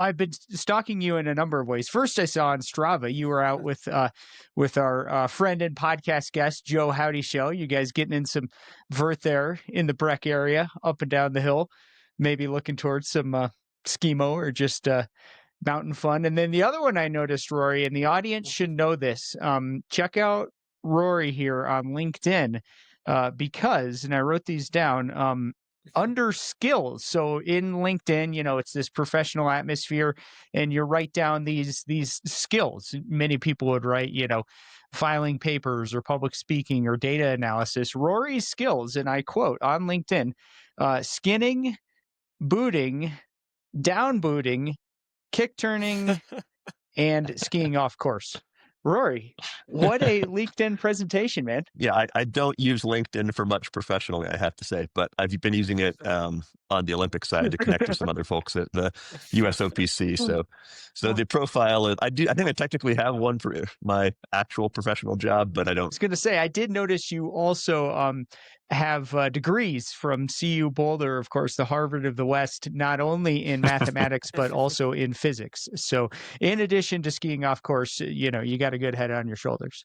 I've been stalking you in a number of ways. First, I saw on Strava you were out with our friend and podcast guest Joe Howdy Show. You guys getting in some vert there in the Breck area, up and down the hill, maybe looking towards some skimo or just mountain fun. And then the other one I noticed, Rory, and the audience should know this. Check out Rory here on LinkedIn because, and I wrote these down. Under skills, so in LinkedIn, it's this professional atmosphere, and you write down these skills. Many people would write, filing papers or public speaking or data analysis. Rory's skills, and I quote on LinkedIn: skinning, booting, down booting, kick turning, and skiing off course. Rory, what a LinkedIn presentation, man. Yeah, I don't use LinkedIn for much professionally, I have to say, but I've been using it on the Olympic side to connect with some other folks at the USOPC. So the profile, I think I technically have one for my actual professional job, but I don't. I was going to say, I did notice you also have degrees from CU Boulder, of course, the Harvard of the West, not only in mathematics, but also in physics. So in addition to skiing off course, you got a good head on your shoulders.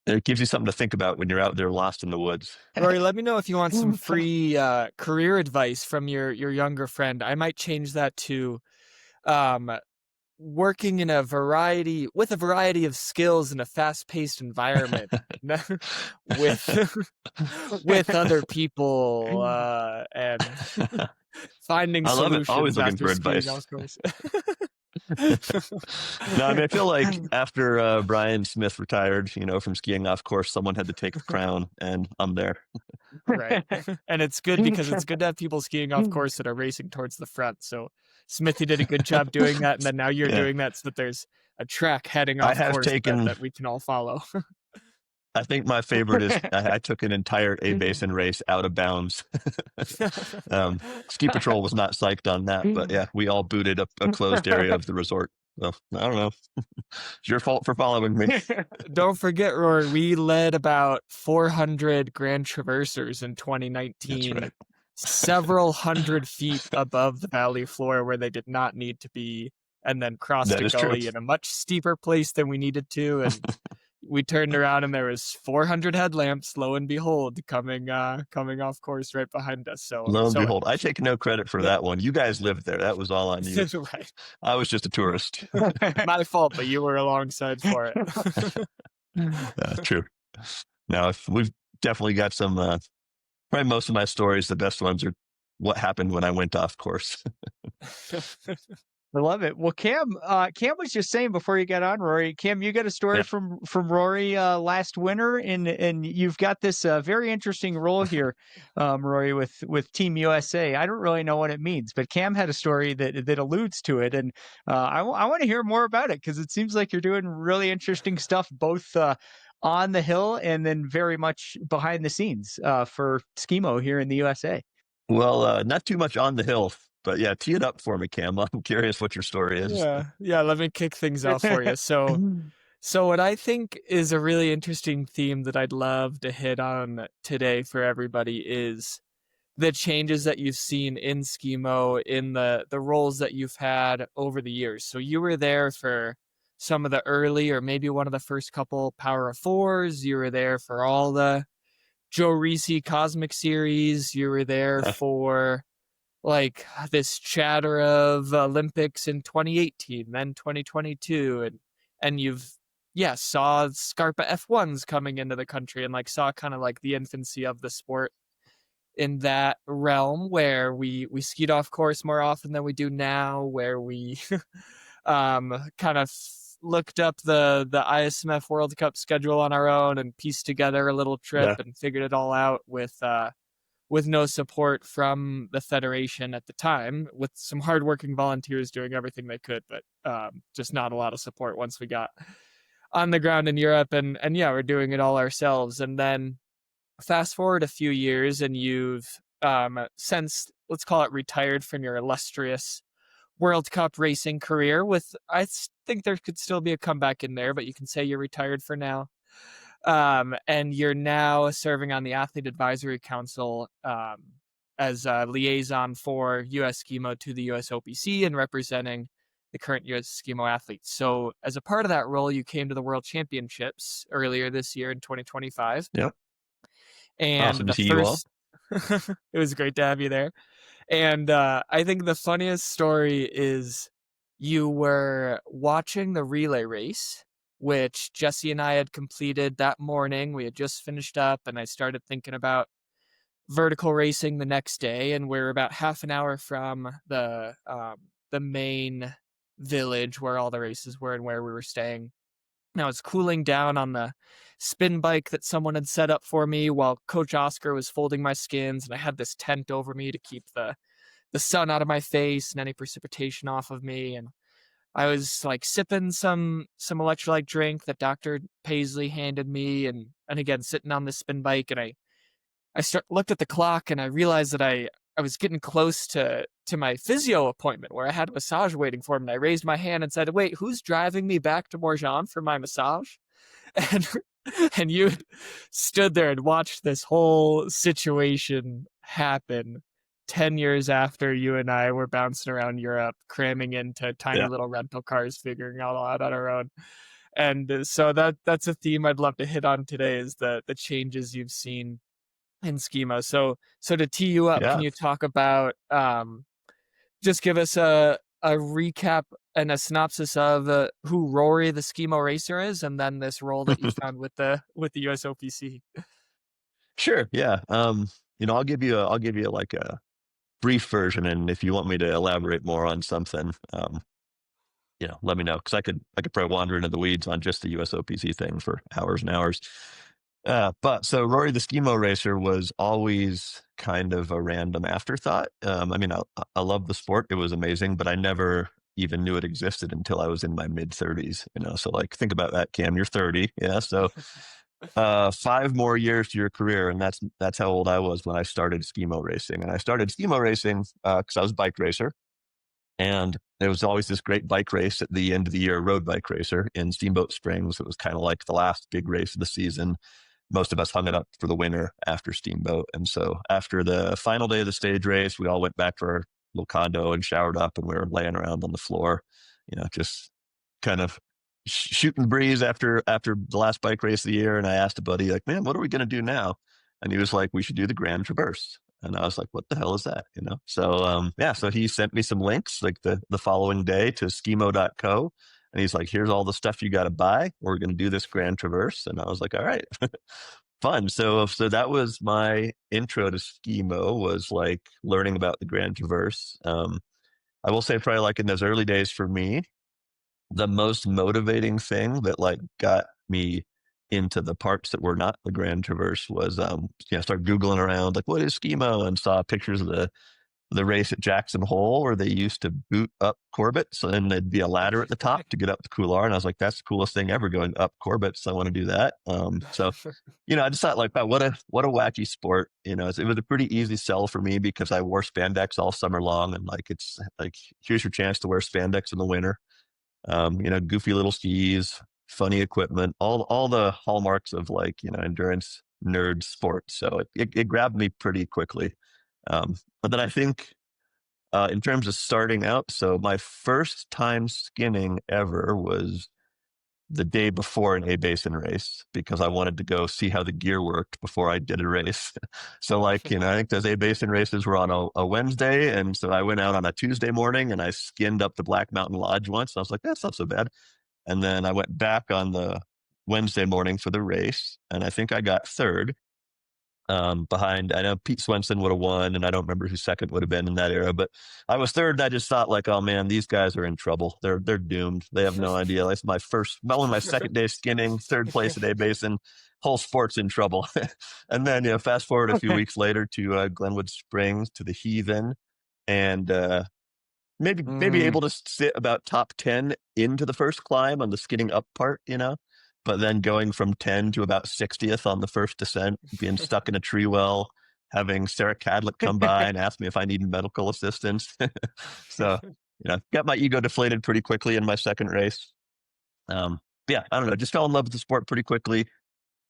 It gives you something to think about when you're out there lost in the woods. Rory, let me know if you want some free career advice from your younger friend. I might change that to working in a variety of skills in a fast-paced environment with other people and finding solutions. Always looking for advice. No, I feel like after Brian Smith retired, from skiing off course, someone had to take the crown, and I'm there. Right. And it's good because it's good to have people skiing off course that are racing towards the front. So Smithy did a good job doing that, and then now you're doing that so that there's a track heading off course that we can all follow. I think my favorite is I took an entire A-Basin race out of bounds. Ski Patrol was not psyched on that, but yeah, we all booted a closed area of the resort. Well, I don't know. It's your fault for following me. Don't forget, Rory, we led about 400 Grand Traversers in 2019. That's right. Several hundred feet above the valley floor where they did not need to be, and then crossed a gully in a much steeper place than we needed to, and we turned around and there was 400 headlamps, lo and behold, coming off course right behind us. So lo and behold, I take no credit for that one. You guys lived there. That was all on you. Right. I was just a tourist. My fault, but you were alongside for it. True. Now, we've definitely got some, probably most of my stories, the best ones are what happened when I went off course. I love it. Well, Cam was just saying before you got on, Rory, Cam, you got a story from Rory last winter, and you've got this very interesting role here, Rory, with Team USA. I don't really know what it means, but Cam had a story that alludes to it, and I want to hear more about it because it seems like you're doing really interesting stuff, both on the hill and then very much behind the scenes for Skimo here in the USA. Well, not too much on the hill. But yeah, tee it up for me, Cam. I'm curious what your story is. Yeah. Let me kick things off for you. So what I think is a really interesting theme that I'd love to hit on today for everybody is the changes that you've seen in Skimo, in the roles that you've had over the years. So you were there for some of the early, or maybe one of the first couple Power of Fours. You were there for all the Joe Reese Cosmic Series. You were there for like this chatter of Olympics in 2018, then 2022, and you've saw Scarpa F1s coming into the country, and like saw kind of like the infancy of the sport in that realm, where we skied off course more often than we do now, where we kind of looked up the ISMF World Cup schedule on our own and pieced together a little trip and figured it all out with no support from the federation at the time, with some hardworking volunteers doing everything they could, but just not a lot of support once we got on the ground in Europe. And we're doing it all ourselves. And then fast forward a few years, and you've since, let's call it, retired from your illustrious World Cup racing career with, I think there could still be a comeback in there, but you can say you're retired for now. And you're now serving on the Athlete Advisory Council as a liaison for US Skimo to the USOPC, and representing the current US Skimo athlete. So as a part of that role, you came to the World Championships earlier this year in 2025. Yep. And Awesome to the see you all. first, it was great to have you there. And I think the funniest story is you were watching the relay race, which Jesse and I had completed that morning. We had just finished up, and I started thinking about vertical racing the next day. And we're about half an hour from the main village where all the races were and where we were staying. And I was cooling down on the spin bike that someone had set up for me while Coach Oscar was folding my skins, and I had this tent over me to keep the sun out of my face and any precipitation off of me. And I was like sipping some electrolyte drink that Dr. Paisley handed me, and again sitting on this spin bike, and I looked at the clock and I realized that I was getting close to my physio appointment where I had a massage waiting for me. And I raised my hand and said, "Wait, who's driving me back to Morjan for my massage?" And and you stood there and watched this whole situation happen 10 years after you and I were bouncing around Europe, cramming into tiny little rental cars, figuring it all out on our own. And so that's a theme I'd love to hit on today, is the changes you've seen in Skimo. So to tee you up, can you talk about just give us a recap and a synopsis of who Rory the Skimo racer is, and then this role that you found with the USOPC? Sure. Yeah. I'll give you like a brief version, and if you want me to elaborate more on something, let me know, because I could probably wander into the weeds on just the USOPC thing for hours and hours. But so Rory the Skimo racer was always kind of a random afterthought. I love the sport; it was amazing, but I never even knew it existed until I was in my mid-30s. So like think about that, Cam. You're 30, yeah. So 5 more years to your career, and that's how old I was when I started Skimo racing. And I started Skimo racing because I was a bike racer, and there was always this great bike race at the end of the year, road bike racer in Steamboat Springs. It was kind of like the last big race of the season. Most of us hung it up for the winter after Steamboat. And so after the final day of the stage race, we all went back to our little condo and showered up, and we were laying around on the floor, just kind of shooting the breeze after the last bike race of the year. And I asked a buddy, like, "Man, what are we going to do now?" And he was like, "We should do the Grand Traverse." And I was like, "What the hell is that?" So so he sent me some links like the following day to skimo.co. And he's like, "Here's all the stuff you got to buy. We're going to do this Grand Traverse." And I was like, "All right." Fun. So that was my intro to Skimo, was like learning about the Grand Traverse. I will say, probably like in those early days for me, the most motivating thing that like got me into the parts that were not the Grand Traverse was start Googling around, like, what is Skimo, and saw pictures of the race at Jackson Hole where they used to boot up Corbett's, and there'd be a ladder at the top to get up the couloir. And I was like, that's the coolest thing ever, going up Corbett's. I want to do that. So I just thought, like, wow, what a wacky sport. It was a pretty easy sell for me because I wore spandex all summer long, and like, it's like, here's your chance to wear spandex in the winter. Goofy little skis, funny equipment, all the hallmarks of like, endurance nerd sports. So it grabbed me pretty quickly. But then I think in terms of starting out, so my first time skinning ever was the day before an A-Basin race, because I wanted to go see how the gear worked before I did a race. So like, I think those A-Basin races were on a Wednesday. And so I went out on a Tuesday morning and I skinned up the Black Mountain Lodge once. I was like, that's not so bad. And then I went back on the Wednesday morning for the race, and I think I got third. Behind, I know Pete Swenson would have won, and I don't remember who second would have been in that era, but I was third, and I just thought, like, oh man, these guys are in trouble. They're doomed. They have no idea. That's my second day skinning, third place at A-Basin, whole sport's in trouble. And then, fast forward a few weeks later to Glenwood Springs, to the Heathen, and maybe able to sit about top 10 into the first climb on the skinning up part, but then going from 10 to about 60th on the first descent, being stuck in a tree well, having Sarah Cadlick come by and ask me if I needed medical assistance. So, got my ego deflated pretty quickly in my second race. Yeah, I don't know, just fell in love with the sport pretty quickly.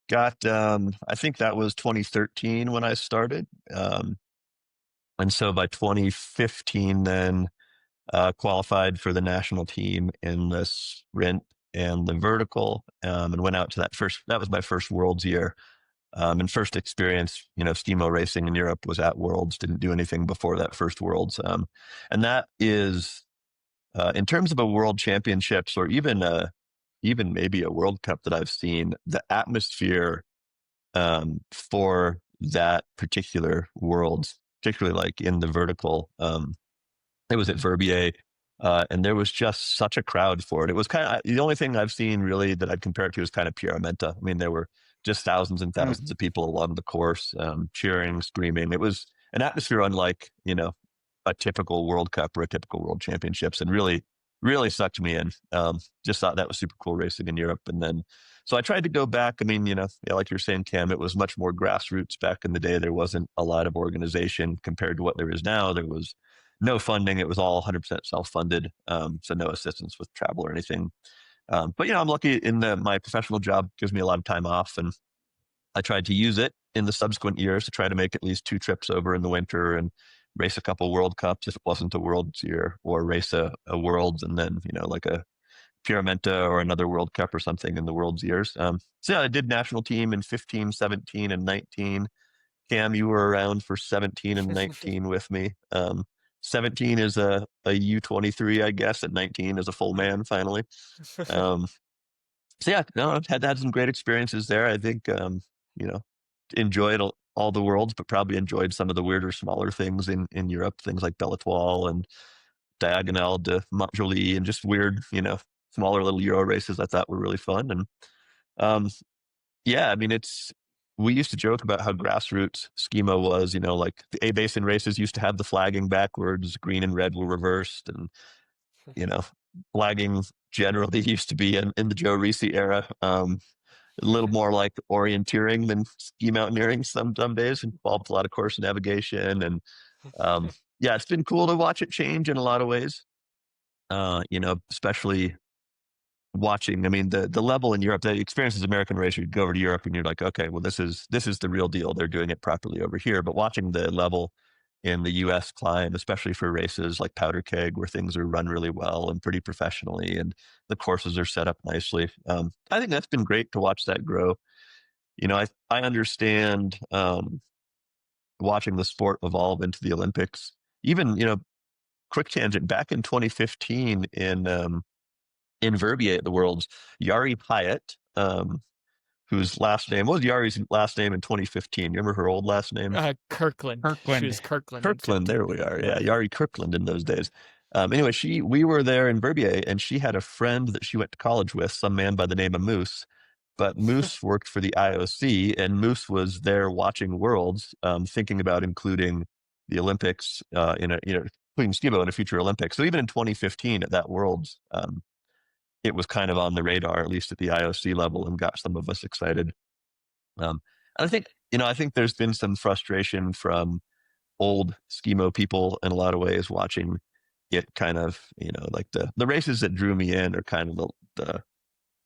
Got, I think that was 2013 when I started. And so by 2015, then qualified for the national team in the sprint and the vertical, and went out to that was my first Worlds year. And first experience, Skimo racing in Europe was at Worlds. Didn't do anything before that first Worlds. And that is, in terms of a World Championships or even maybe a World Cup that I've seen, the atmosphere for that particular Worlds, particularly like in the vertical. It was at Verbier, and there was just such a crowd for it. It was kind of the only thing I've seen really that I'd compare it to is kind of Piramenta. I mean, there were just thousands and thousands of people along the course, cheering, screaming. It was an atmosphere unlike, a typical World Cup or a typical World Championships, and really, really sucked me in. Just thought that was super cool racing in Europe. And then, so I tried to go back. I mean, like you're saying, Cam, it was much more grassroots back in the day. There wasn't a lot of organization compared to what there is now. There was no funding. It was all 100% self-funded. So no assistance with travel or anything. But, I'm lucky in my professional job gives me a lot of time off, and I tried to use it in the subsequent years to try to make at least 2 trips over in the winter and race a couple World Cups if it wasn't a Worlds year, or race a Worlds and then, like a Piramenta or another World Cup or something in the Worlds years. So yeah, I did national team in 15, 17, and 19. Cam, you were around for 17 and 19 with me. 17 is a U23, I guess, at 19 is a full man finally. So yeah, no, I've had some great experiences there. I think, enjoyed all the Worlds, but probably enjoyed some of the weirder, smaller things in Europe, things like Belle Étoile and Diagonale de Montjoly, and just weird, smaller little Euro races I thought were really fun. And yeah, I mean, we used to joke about how grassroots Skimo was, like the A Basin races used to have the flagging backwards, green and red were reversed, and, flagging generally used to be in the Joe Reese era. A little more like orienteering than ski mountaineering some days, involved a lot of course navigation. And yeah, it's been cool to watch it change in a lot of ways. Especially watching, I mean, the level in Europe, the experience as American racer, you go over to Europe and you're like, okay, well, this is the real deal. They're doing it properly over here. But watching the level in the US climb, especially for races like Powder Keg, where things are run really well and pretty professionally, and the courses are set up nicely. I think that's been great to watch that grow. I understand watching the sport evolve into the Olympics. Even, quick tangent, back in 2015 in Verbier at the Worlds, Yari Hyatt, whose last name, what was Yari's last name in 2015? You remember her old last name? Kirkland. She was Kirkland. Kirkland, there we are. Yeah, Yari Kirkland in those days. Anyway, we were there in Verbier, and she had a friend that she went to college with, some man by the name of Moose. But Moose worked for the IOC, and Moose was there watching Worlds, thinking about including the Olympics including Skimo in a future Olympics. So even in 2015 at that Worlds, it was kind of on the radar, at least at the IOC level, and got some of us excited. And I think there's been some frustration from old Skimo people in a lot of ways watching it kind of, like the races that drew me in are kind of the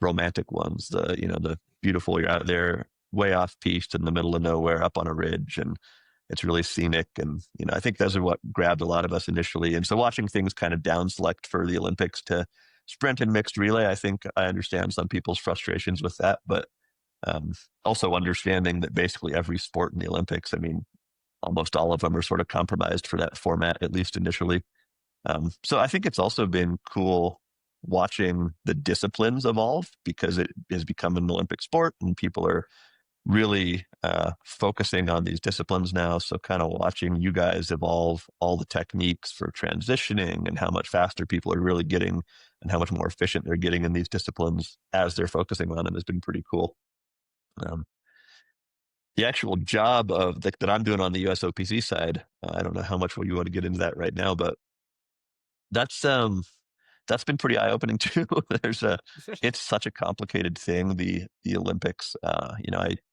romantic ones, the beautiful, you're out there way off piste in the middle of nowhere up on a ridge, and it's really scenic. And, I think those are what grabbed a lot of us initially. And so watching things kind of down select for the Olympics to sprint and mixed relay, I think I understand some people's frustrations with that, but also understanding that basically every sport in the Olympics, I mean, almost all of them are sort of compromised for that format, at least initially. So I think it's also been cool watching the disciplines evolve, because it has become an Olympic sport and people are really focusing on these disciplines now. So kind of watching you guys evolve all the techniques for transitioning and how much faster people are really getting and how much more efficient they're getting in these disciplines as they're focusing on them has been pretty cool. The actual job that I'm doing on the USOPC side, I don't know how much you want to get into that right now, but that's been pretty eye-opening too. It's such a complicated thing, the Olympics. I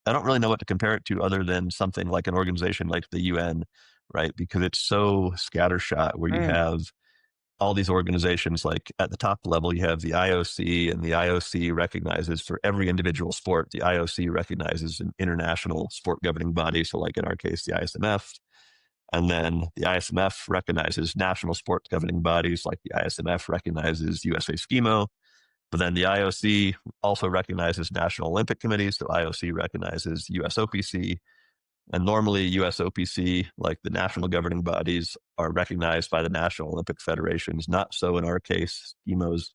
don't really know what to compare it to other than something like an organization like the UN, right? Because it's so scattershot, where you have all these organizations. Like at the top level, you have the IOC, and the IOC recognizes for every individual sport, the IOC recognizes an international sport governing body. So like in our case, the ISMF. And then the ISMF recognizes national sports governing bodies, like the ISMF recognizes USA Skimo. But then the IOC also recognizes national Olympic committees. So IOC recognizes USOPC. And normally USOPC, like the national governing bodies, are recognized by the National Olympic Federations. Not so in our case. Skimo's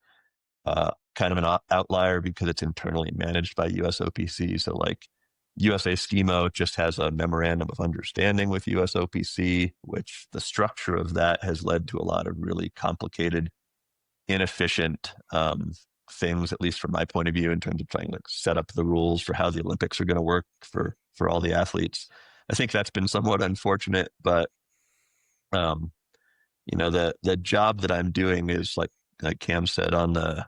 kind of an outlier because it's internally managed by USOPC. So like USA Skimo just has a memorandum of understanding with USOPC, which the structure of that has led to a lot of really complicated, inefficient things, at least from my point of view, in terms of trying to set up the rules for how the Olympics are going to work for all the athletes. I think that's been somewhat unfortunate, but the job that I'm doing is like Cam said on the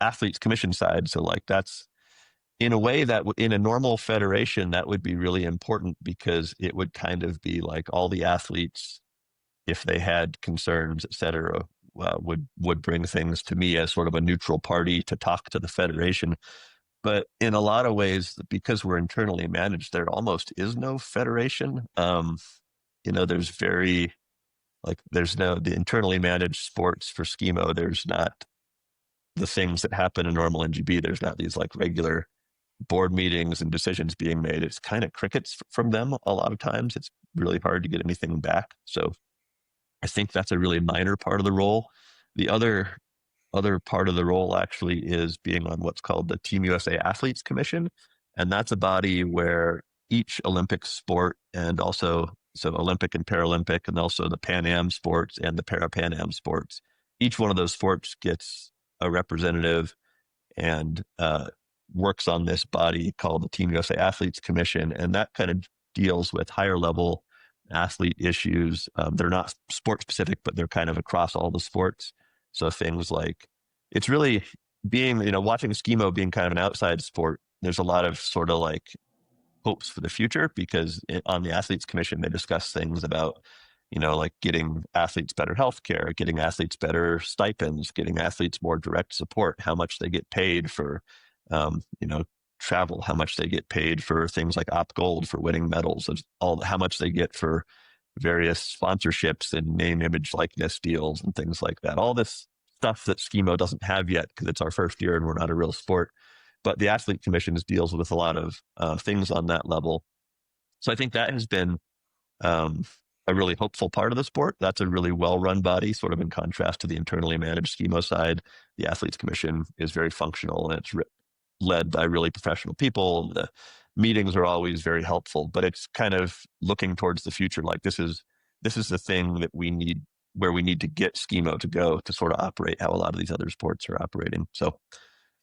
athletes commission side. So like that's in a way that in a normal federation, that would be really important because it would kind of be like all the athletes, if they had concerns, et cetera, would bring things to me as sort of a neutral party to talk to the federation. But in a lot of ways, because we're internally managed, there almost is no federation. There's the internally managed sports for Skimo. There's not the things that happen in normal NGB. There's not these like regular board meetings and decisions being made. It's kind of crickets from them a lot of times. It's really hard to get anything back. So I think that's a really minor part of the role. The other part of the role actually is being on what's called the Team USA Athletes Commission. And that's a body where each Olympic sport and also so Olympic and Paralympic and also the Pan Am sports and the Para-Pan Am sports, each one of those sports gets a representative and works on this body called the Team USA Athletes Commission. And that kind of deals with higher level athlete issues. They're not sport specific, but they're kind of across all the sports. So things like, it's really being, watching Skimo being kind of an outside sport, there's a lot of sort of like hopes for the future because on the Athletes Commission, they discuss things about, like getting athletes better health care, getting athletes better stipends, getting athletes more direct support, how much they get paid for, travel, how much they get paid for things like Op Gold for winning medals, how much they get for various sponsorships and name, image, likeness deals and things like that. All this stuff that Skimo doesn't have yet because it's our first year and we're not a real sport. But the Athlete Commission deals with a lot of things on that level. So I think that has been a really hopeful part of the sport. That's a really well-run body, sort of in contrast to the internally managed Skimo side. The Athletes Commission is very functional and it's led by really professional people. The meetings are always very helpful, but it's kind of looking towards the future. Like this is the thing that we need, where we need to get Skimo to go to sort of operate how a lot of these other sports are operating. So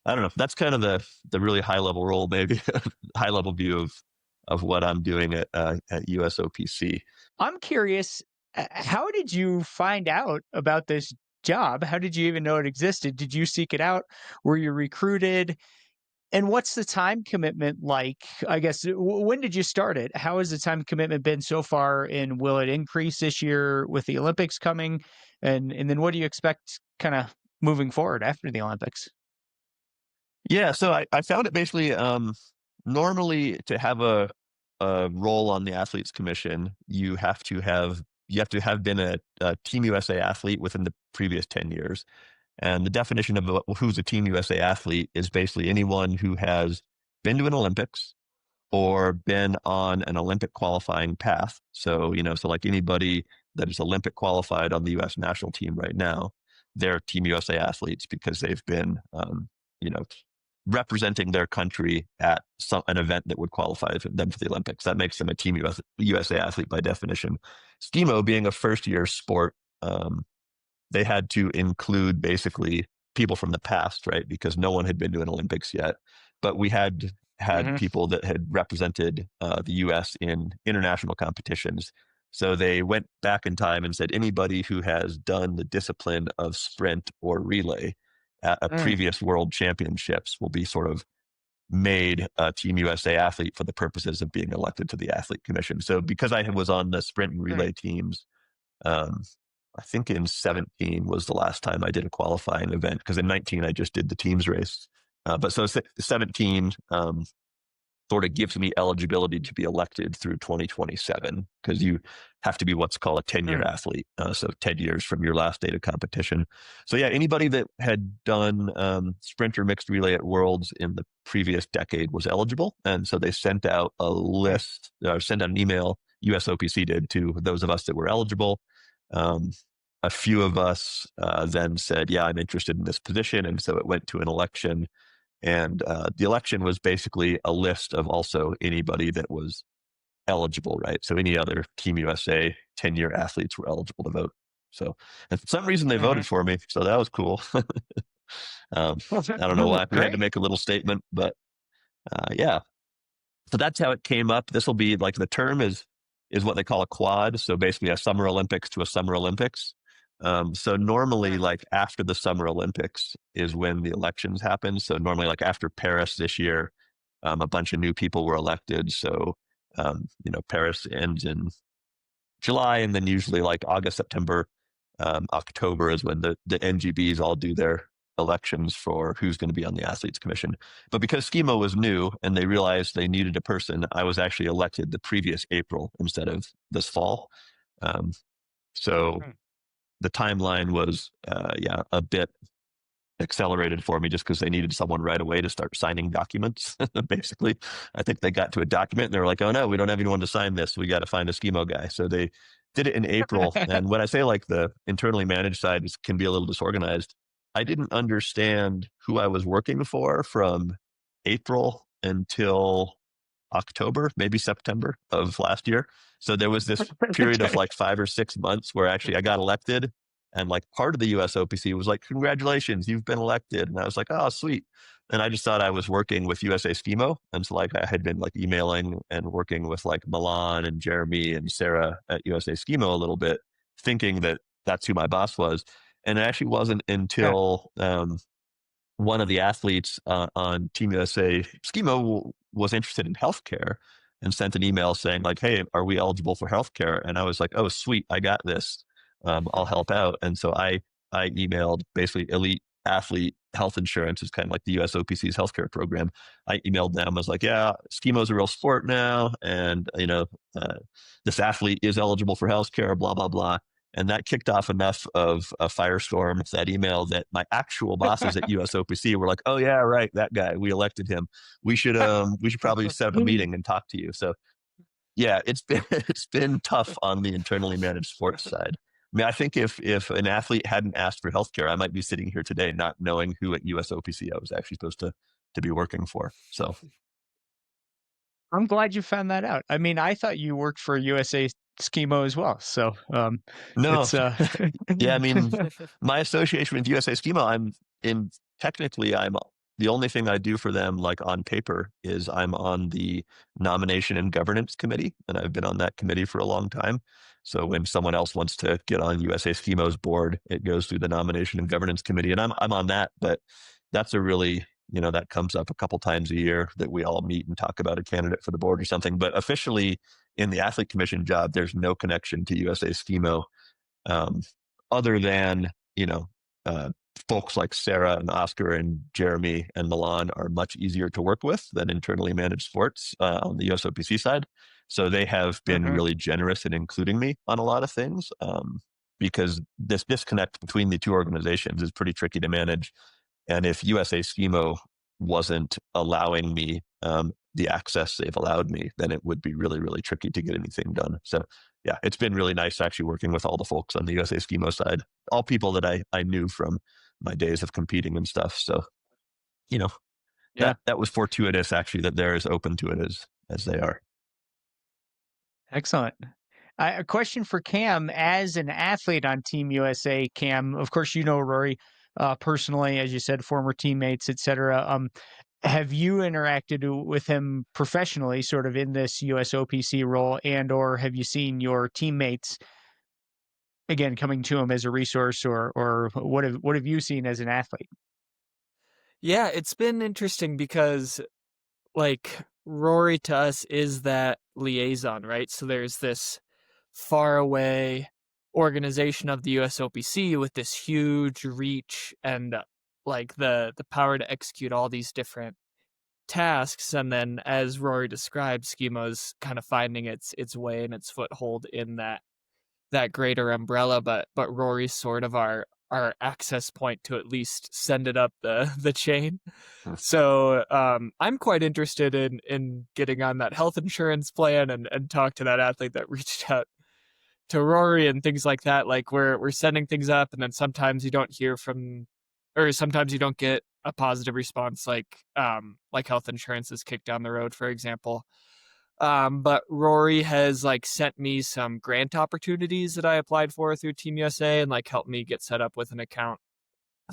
I don't know. That's kind of the really high level role, maybe high level view of what I'm doing at USOPC. I'm curious, how did you find out about this job? How did you even know it existed? Did you seek it out? Were you recruited? And what's the time commitment like? I guess, when did you start it? How has the time commitment been so far? And will it increase this year with the Olympics coming? And then what do you expect kind of moving forward after the Olympics? Yeah, so I found it basically normally to have a role on the Athletes Commission, you have to have been a Team USA athlete within the previous 10 years. And the definition of who's a Team USA athlete is basically anyone who has been to an Olympics or been on an Olympic qualifying path. So, so like anybody that is Olympic qualified on the US national team right now, they're Team USA athletes because they've been, representing their country at an event that would qualify them for the Olympics. That makes them a Team USA athlete by definition. Skimo being a first year sport, they had to include basically people from the past, right? Because no one had been to an Olympics yet, but we had people that had represented the US in international competitions. So they went back in time and said, anybody who has done the discipline of sprint or relay at a previous world championships will be sort of made a Team USA athlete for the purposes of being elected to the Athlete Commission. So because I was on the sprint and relay teams, I think in 17 was the last time I did a qualifying event, because in 19 I just did the teams race. But so 17, sort of gives me eligibility to be elected through 2027, because you have to be what's called a 10-year athlete. So 10 years from your last date of competition. So yeah, anybody that had done sprint or mixed relay at Worlds in the previous decade was eligible. And so they sent out a list, sent out an email, USOPC did, to those of us that were eligible. A few of us then said, yeah, I'm interested in this position. And so it went to an election. And the election was basically a list of also anybody that was eligible, right? So any other Team USA 10-year athletes were eligible to vote. So, and for some reason they voted for me. So that was cool. I don't know why we had to make a little statement, but yeah. So that's how it came up. This will be like, the term is what they call a quad. So basically a Summer Olympics to a Summer Olympics. So normally, like after the Summer Olympics is when the elections happen. So normally, like after Paris this year, a bunch of new people were elected. So, Paris ends in July, and then usually like August, September, October is when the NGBs all do their elections for who's going to be on the athletes commission. But because Skimo was new and they realized they needed a person, I was actually elected the previous April instead of this fall. So the timeline was, a bit accelerated for me, just because they needed someone right away to start signing documents. Basically, I think they got to a document and they were like, oh no, we don't have anyone to sign this. We got to find a Skimo guy. So they did it in April. And when I say like the internally managed side can be a little disorganized, I didn't understand who I was working for from April until October, maybe September of last year. So there was this period of like 5 or 6 months where actually I got elected, and like part of the USOPC was like, congratulations, you've been elected. And I was like, oh, sweet. And I just thought I was working with USA Skimo. And so like I had been like emailing and working with like Milan and Jeremy and Sarah at USA Skimo a little bit, thinking that that's who my boss was. And it actually wasn't until one of the athletes on Team USA Skimo was interested in healthcare and sent an email saying like, hey, are we eligible for healthcare? And I was like, oh, sweet, I got this. I'll help out. And so I emailed basically Elite Athlete Health Insurance, is kind of like the USOPC's healthcare program. I emailed them. I was like, yeah, Skimo's a real sport now. And, this athlete is eligible for healthcare, blah, blah, blah. And that kicked off enough of a firestorm, that email, that my actual bosses at USOPC were like, oh yeah, right, that guy, we elected him. We should probably set up a meeting and talk to you. So yeah, it's been tough on the internally managed sports side. I mean, I think if an athlete hadn't asked for healthcare, I might be sitting here today not knowing who at USOPC I was actually supposed to be working for. So I'm glad you found that out. I mean, I thought you worked for USA Skimo as well. So no, it's yeah, I mean, my association with USA Skimo, technically I'm the only thing I do for them, like on paper, is I'm on the nomination and governance committee, and I've been on that committee for a long time. So when someone else wants to get on USA Skimo's board, it goes through the nomination and governance committee, and I'm on that. But that's a really, that comes up a couple times a year that we all meet and talk about a candidate for the board or something. But officially in the athlete commission job, there's no connection to USA Skimo, other than, folks like Sarah and Oscar and Jeremy and Milan are much easier to work with than internally managed sports on the USOPC side. So they have been really generous in including me on a lot of things, because this disconnect between the two organizations is pretty tricky to manage. And if USA Skimo wasn't allowing me the access they've allowed me, then it would be really, really tricky to get anything done. So yeah, it's been really nice actually working with all the folks on the USA Skimo side, all people that I knew from my days of competing and stuff. So, that was fortuitous actually, that they're as open to it as they are. Excellent. A question for Cam. As an athlete on Team USA, Cam, of course, Rory personally, as you said, former teammates, etc. Have you interacted with him professionally, sort of in this USOPC role, or have you seen your teammates again coming to him as a resource, or what have you seen as an athlete? Yeah, it's been interesting because like Rory to us is that liaison, right? So there's this faraway organization of the USOPC with this huge reach and like the power to execute all these different tasks, and then, as Rory described, Skimo's kind of finding its way and its foothold in that greater umbrella, but Rory's sort of our access point to at least send it up the chain. So I'm quite interested in getting on that health insurance plan and talk to that athlete that reached out to Rory and things like that. Like we're sending things up, and then sometimes you don't hear from, or sometimes you don't get a positive response, like health insurance is kicked down the road, for example. But Rory has like sent me some grant opportunities that I applied for through Team USA, and like helped me get set up with an account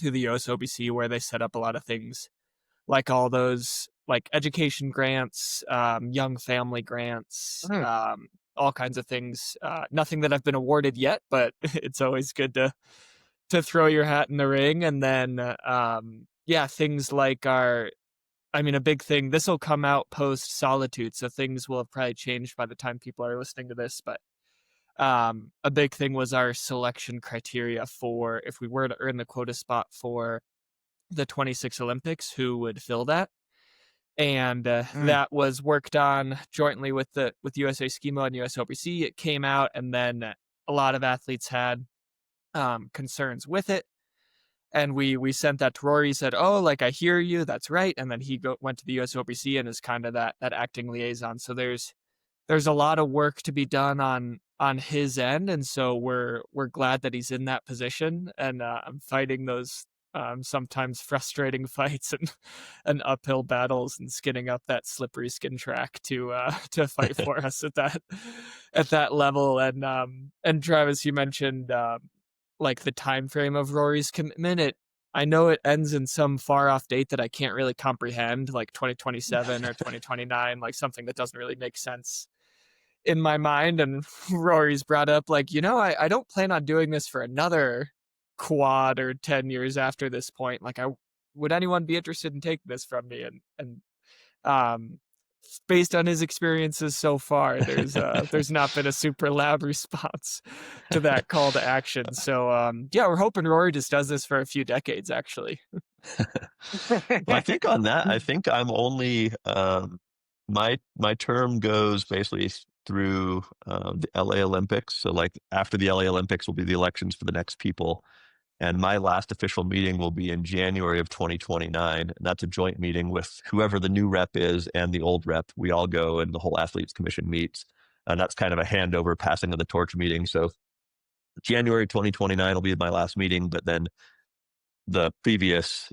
through the USOPC, where they set up a lot of things, like all those like education grants, young family grants, all kinds of things. Nothing that I've been awarded yet, but it's always good to throw your hat in the ring. And then things like a big thing, this will come out post Solitude, so things will have probably changed by the time people are listening to this, but a big thing was our selection criteria for if we were to earn the quota spot for the 26 Olympics, who would fill that. And that was worked on jointly with USA Skimo and USOPC. It came out, and then a lot of athletes had concerns with it. And we sent that to Rory. He said, "Oh, like, I hear you. That's right." And then he went to the USOPC and is kind of that acting liaison. So there's a lot of work to be done on his end, and so we're glad that he's in that position. And I'm fighting those sometimes frustrating fights and uphill battles and skinning up that slippery skin track to fight for us at that level. And Travis, you mentioned like the time frame of Rory's commitment. I know it ends in some far off date that I can't really comprehend, like 2027 or 2029, like something that doesn't really make sense in my mind. And Rory's brought up, like, I don't plan on doing this for another quad or 10 years after this point. Like, would anyone be interested in taking this from me? And based on his experiences so far, there's not been a super loud response to that call to action. So we're hoping Rory just does this for a few decades, actually. Well, I think on that, I think I'm only my term goes basically through the LA Olympics. So like after the LA Olympics will be the elections for the next people. And my last official meeting will be in January of 2029. And that's a joint meeting with whoever the new rep is and the old rep. We all go and the whole athletes commission meets. And that's kind of a handover, passing of the torch meeting. So January 2029 will be my last meeting, but then the previous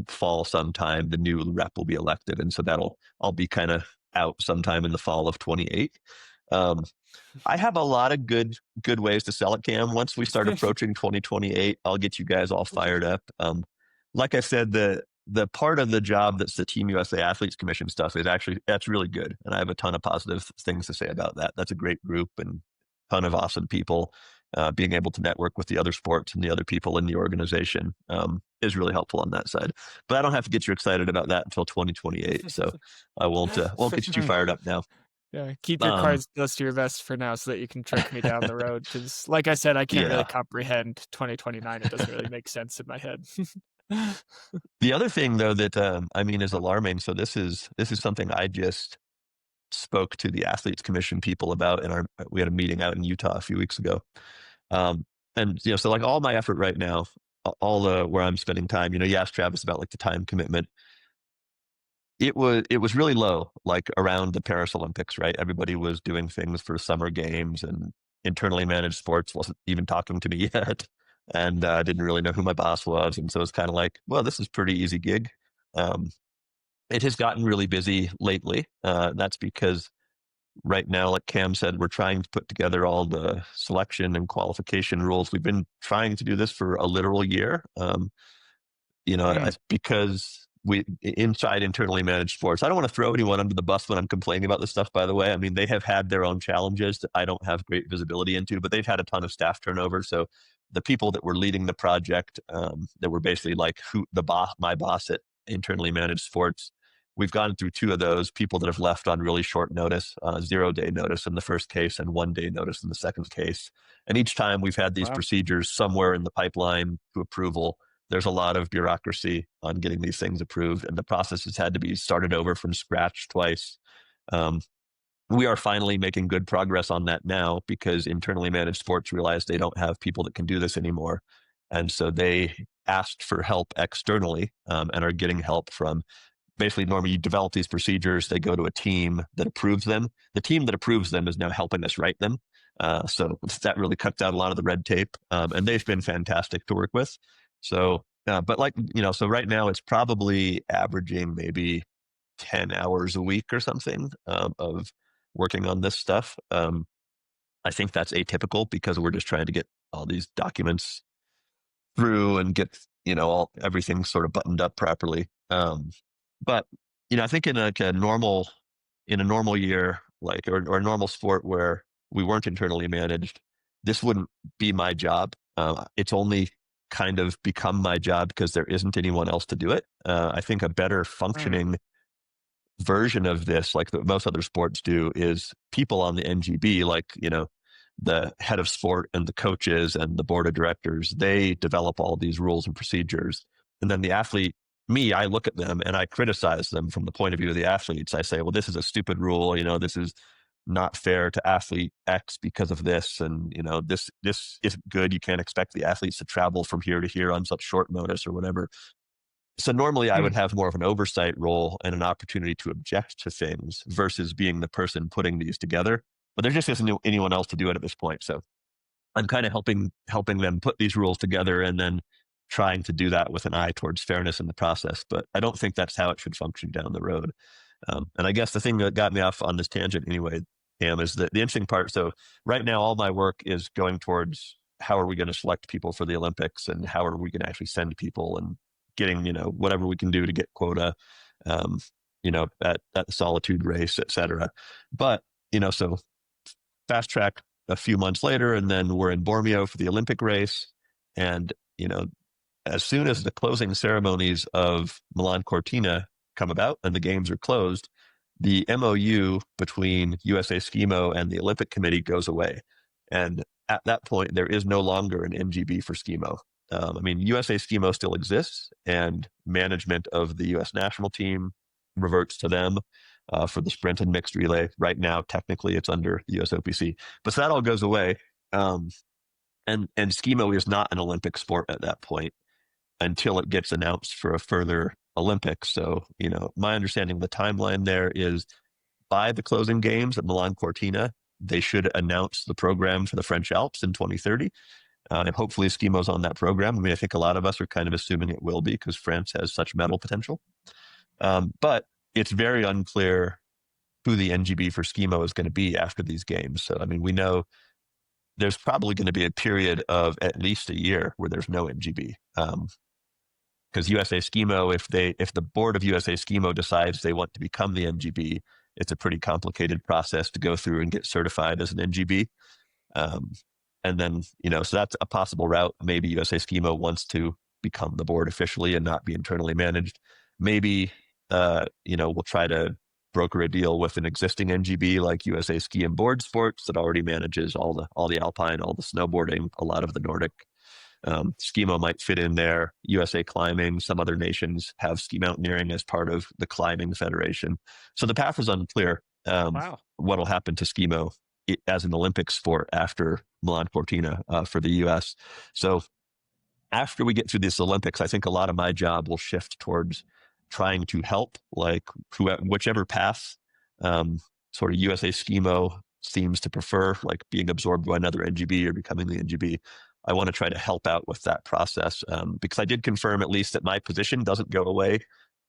fall sometime, the new rep will be elected. And so I'll be kind of out sometime in the fall of 28. I have a lot of good ways to sell it, Cam. Once we start approaching 2028, I'll get you guys all fired up. Like I said, the part of the job that's the Team USA Athletes Commission stuff is that's really good. And I have a ton of positive things to say about that. That's a great group and a ton of awesome people. Being able to network with the other sports and the other people in the organization is really helpful on that side. But I don't have to get you excited about that until 2028. So I won't get you too fired up now. Yeah, keep your cards close to your vest for now so that you can trick me down the road. Because, like I said, I can't really comprehend 2029. It doesn't really make sense in my head. The other thing, though, that is alarming. So this is something I just spoke to the Athletes Commission people about we had a meeting out in Utah a few weeks ago. And so like all my effort right now, where I'm spending time, you asked Travis about like the time commitment. It was really low, like around the Paris Olympics, right? Everybody was doing things for summer games, and internally managed sports wasn't even talking to me yet. And I didn't really know who my boss was. And so it's kind of like, well, this is a pretty easy gig. It has gotten really busy lately. That's because right now, like Cam said, we're trying to put together all the selection and qualification rules. We've been trying to do this for a literal year. Because we inside internally managed sports. I don't want to throw anyone under the bus when I'm complaining about this stuff, by the way. I mean, they have had their own challenges that I don't have great visibility into, but they've had a ton of staff turnover. So the people that were leading the project, that were basically like my boss at internally managed sports, we've gone through two of those people that have left on really short notice, 0-day notice in the first case and 1-day notice in the second case. And each time we've had these procedures somewhere in the pipeline to approval. there's a lot of bureaucracy on getting these things approved, and the process has had to be started over from scratch twice. We are finally making good progress on that now because internally managed sports realize they don't have people that can do this anymore. And so they asked for help externally and are getting help from basically normally you develop these procedures. They go to a team that approves them. The team that approves them is now helping us write them. So that really cuts out a lot of the red tape. And they've been fantastic to work with. So, but like, so right now it's probably averaging maybe 10 hours a week or something of working on this stuff. I think that's atypical because we're just trying to get all these documents through and get, everything sort of buttoned up properly. But, I think in a normal year, like, or a normal sport where we weren't internally managed, this wouldn't be my job. It's only kind of become my job because there isn't anyone else to do it. I think a better functioning version of this, like most other sports do, is people on the NGB, like, the head of sport and the coaches and the board of directors, they develop all these rules and procedures. And then the athlete, me, I look at them and I criticize them from the point of view of the athletes. I say, well, this is a stupid rule. This is not fair to athlete X because of this. And, this isn't good. You can't expect the athletes to travel from here to here on such short notice or whatever. So normally I would have more of an oversight role and an opportunity to object to things versus being the person putting these together. But there just isn't anyone else to do it at this point. So I'm kind of helping them put these rules together and then trying to do that with an eye towards fairness in the process. But I don't think that's how it should function down the road. And I guess the thing that got me off on this tangent anyway, Cam, is that the interesting part. So right now, all my work is going towards how are we going to select people for the Olympics and how are we going to actually send people and getting, whatever we can do to get quota, at the solitude race, et cetera. But, so fast track a few months later, and then we're in Bormio for the Olympic race. And, as soon as the closing ceremonies of Milan Cortina come about and the games are closed, the MOU between USA Skimo and the Olympic Committee goes away. And at that point, there is no longer an NGB for Skimo. USA Skimo still exists, and management of the U.S. national team reverts to them for the sprint and mixed relay. Right now, technically, it's under the USOPC. But so that all goes away. And Skimo is not an Olympic sport at that point until it gets announced for a further Olympics. So, my understanding of the timeline there is by the closing games at Milan Cortina, they should announce the program for the French Alps in 2030. And hopefully Skimo's on that program. I think a lot of us are kind of assuming it will be because France has such medal potential. But it's very unclear who the NGB for Skimo is going to be after these games. So, we know there's probably going to be a period of at least a year where there's no NGB. Because USA Skimo, if the board of USA Skimo decides they want to become the NGB, it's a pretty complicated process to go through and get certified as an NGB. And then, so that's a possible route. Maybe USA Skimo wants to become the board officially and not be internally managed. Maybe, we'll try to broker a deal with an existing NGB like USA Ski and Board Sports that already manages all the alpine, all the snowboarding, a lot of the Nordic. Skimo might fit in there. USA Climbing, some other nations have ski mountaineering as part of the climbing federation. So the path is unclear. What'll happen to Skimo as an Olympic sport after Milan Cortina for the U.S. So after we get through this Olympics, I think a lot of my job will shift towards trying to help, like whichever path sort of USA Skimo seems to prefer, like being absorbed by another NGB or becoming the NGB. I want to try to help out with that process because I did confirm at least that my position doesn't go away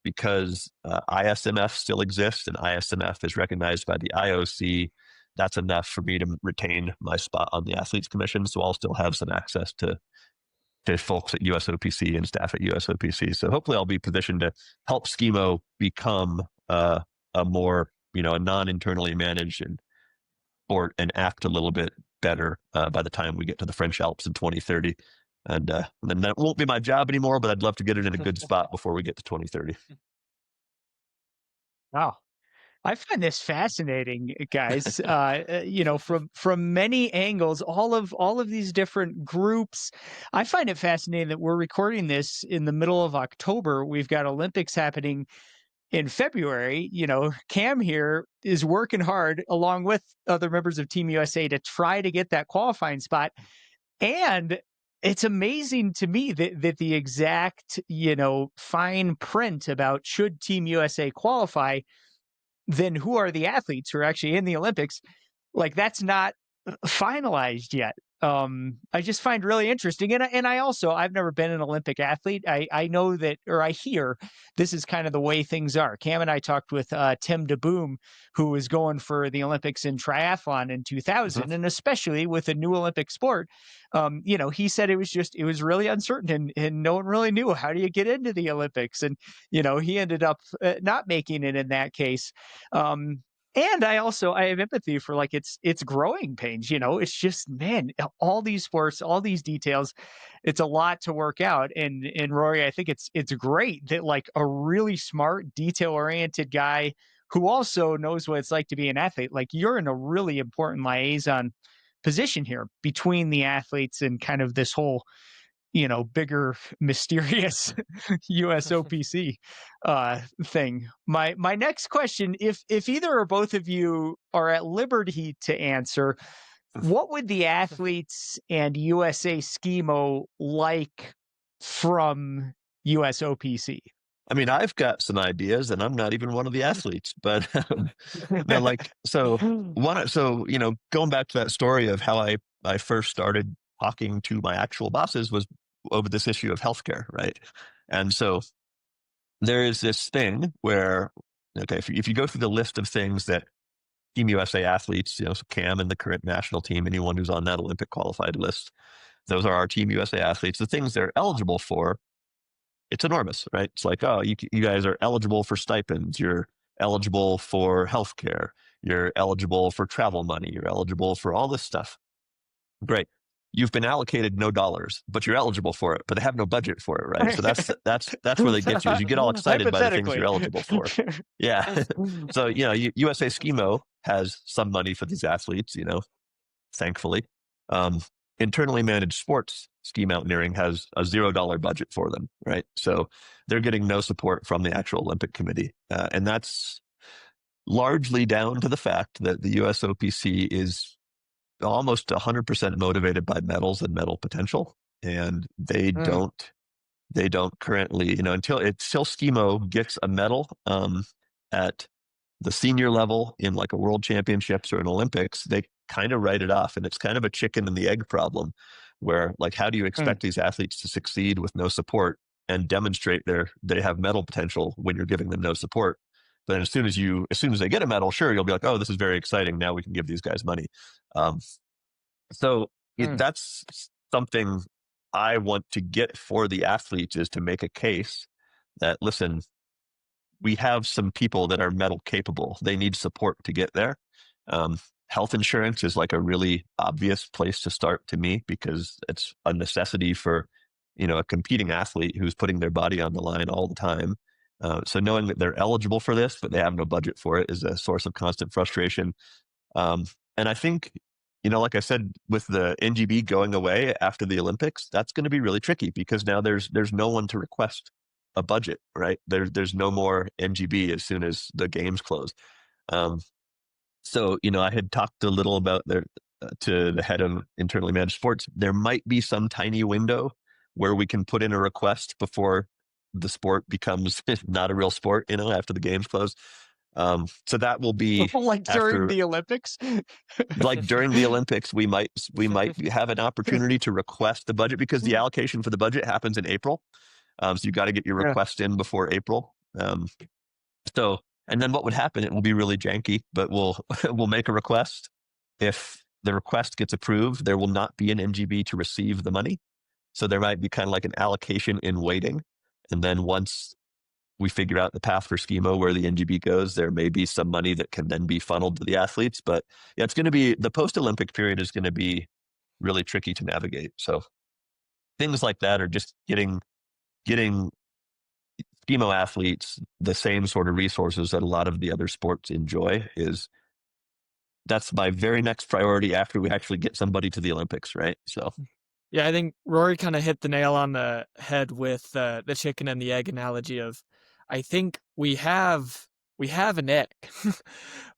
because ISMF still exists and ISMF is recognized by the IOC. That's enough for me to retain my spot on the Athletes Commission. So I'll still have some access to folks at USOPC and staff at USOPC. So hopefully I'll be positioned to help Skimo become a more, a non-internally managed sport and act a little bit better by the time we get to the French Alps in 2030. And then that won't be my job anymore, but I'd love to get it in a good spot before we get to 2030. Wow. I find this fascinating, guys. From many angles, all of these different groups. I find it fascinating that we're recording this in the middle of October. We've got Olympics happening in February. Cam here is working hard along with other members of Team USA to try to get that qualifying spot. And it's amazing to me that the exact, fine print about should Team USA qualify, then who are the athletes who are actually in the Olympics? Like, that's not finalized yet. I just find really interesting. And I've never been an Olympic athlete. I know that, or I hear this is kind of the way things are. Cam and I talked with Tim DeBoom, who was going for the Olympics in triathlon in 2000, and especially with a new Olympic sport. He said it was really uncertain, and no one really knew, how do you get into the Olympics? And, he ended up not making it in that case. And I have empathy for, like, it's growing pains. It's just, man, all these sports, all these details, it's a lot to work out. And Rory, I think it's great that, like, a really smart, detail oriented guy who also knows what it's like to be an athlete, like, you're in a really important liaison position here between the athletes and kind of this whole, bigger, mysterious USOPC thing. My next question, if either or both of you are at liberty to answer, what would the athletes and USA Skimo like from USOPC? I mean, I've got some ideas, and I'm not even one of the athletes, but no, like, going back to that story of how I first started talking to my actual bosses was over this issue of healthcare, right? And so there is this thing where, okay, if you go through the list of things that Team USA athletes, so Cam and the current national team, anyone who's on that Olympic qualified list, those are our Team USA athletes. The things they're eligible for, it's enormous, right? It's like, oh, you guys are eligible for stipends. You're eligible for healthcare. You're eligible for travel money. You're eligible for all this stuff. Great. You've been allocated no dollars, but you're eligible for it, but they have no budget for it, right? So that's where they get you, is you get all excited by the things you're eligible for. Yeah. So, USA Skimo has some money for these athletes, thankfully. Internally managed sports, ski mountaineering, has a $0 budget for them, right? So they're getting no support from the actual Olympic Committee. And that's largely down to the fact that the USOPC is almost 100% motivated by medals and medal potential. And they don't currently, until Skimo gets a medal at the senior level in, like, a world championships or an Olympics, they kind of write it off. And it's kind of a chicken and the egg problem where, like, how do you expect these athletes to succeed with no support and demonstrate they have medal potential when you're giving them no support? But then as soon as they get a medal, sure, you'll be like, oh, this is very exciting. Now we can give these guys money. That's something I want to get for the athletes, is to make a case that, listen, we have some people that are medal capable. They need support to get there. Health insurance is, like, a really obvious place to start to me, because it's a necessity for, a competing athlete who's putting their body on the line all the time. So knowing that they're eligible for this, but they have no budget for it, is a source of constant frustration. And I think, like I said, with the NGB going away after the Olympics, that's going to be really tricky, because now there's no one to request a budget, right? There's no more NGB as soon as the games close. So, I had talked a little about to the head of internally managed sports. There might be some tiny window where we can put in a request before the sport becomes not a real sport, after the games close. So that will be like during the Olympics. Like during the Olympics, we might have an opportunity to request the budget, because the allocation for the budget happens in April. So you got to get your request in before April. And then what would happen? It will be really janky, but we'll make a request. If the request gets approved, there will not be an NGB to receive the money. So there might be kind of like an allocation in waiting. And then once we figure out the path for Skimo where the NGB goes, there may be some money that can then be funneled to the athletes. But yeah, it's going to be, the post-Olympic period is going to be really tricky to navigate. So things like that are just getting Skimo athletes the same sort of resources that a lot of the other sports enjoy. That's my very next priority after we actually get somebody to the Olympics, right? So Yeah, I think Rory kind of hit the nail on the head with the chicken and the egg analogy of, I think we have an egg.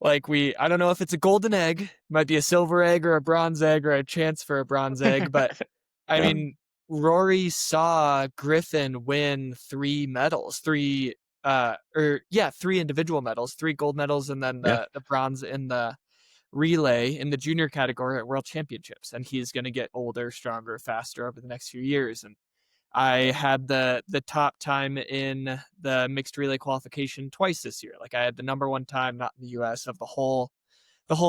Like I don't know if it's a golden egg, might be a silver egg or a bronze egg or a chance for a bronze egg, but I Yeah. mean, Rory saw Griffin win 3 medals, 3 individual medals, 3 gold medals, and then Yeah. the bronze in the relay in the junior category at World Championships, and he's going to get older, stronger, faster over the next few years. And I had the top time in the mixed relay qualification twice this year. Like I had the #1 time, not in the US, of the whole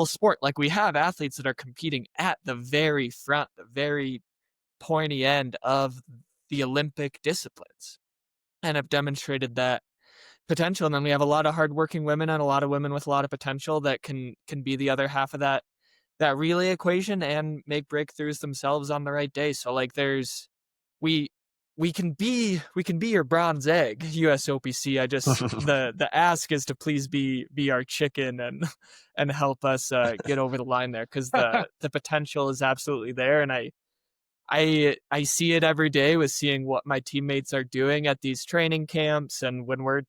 sport. Like we have athletes that are competing at the very front, the very pointy end of the Olympic disciplines, and have demonstrated that potential. And then we have a lot of hardworking women and a lot of women with a lot of potential that can be the other half of that relay equation and make breakthroughs themselves on the right day. So like we can be your bronze egg, USOPC. I just the ask is to please be our chicken and help us get over the line there, because the potential is absolutely there. And I see it every day with seeing what my teammates are doing at these training camps, and when we're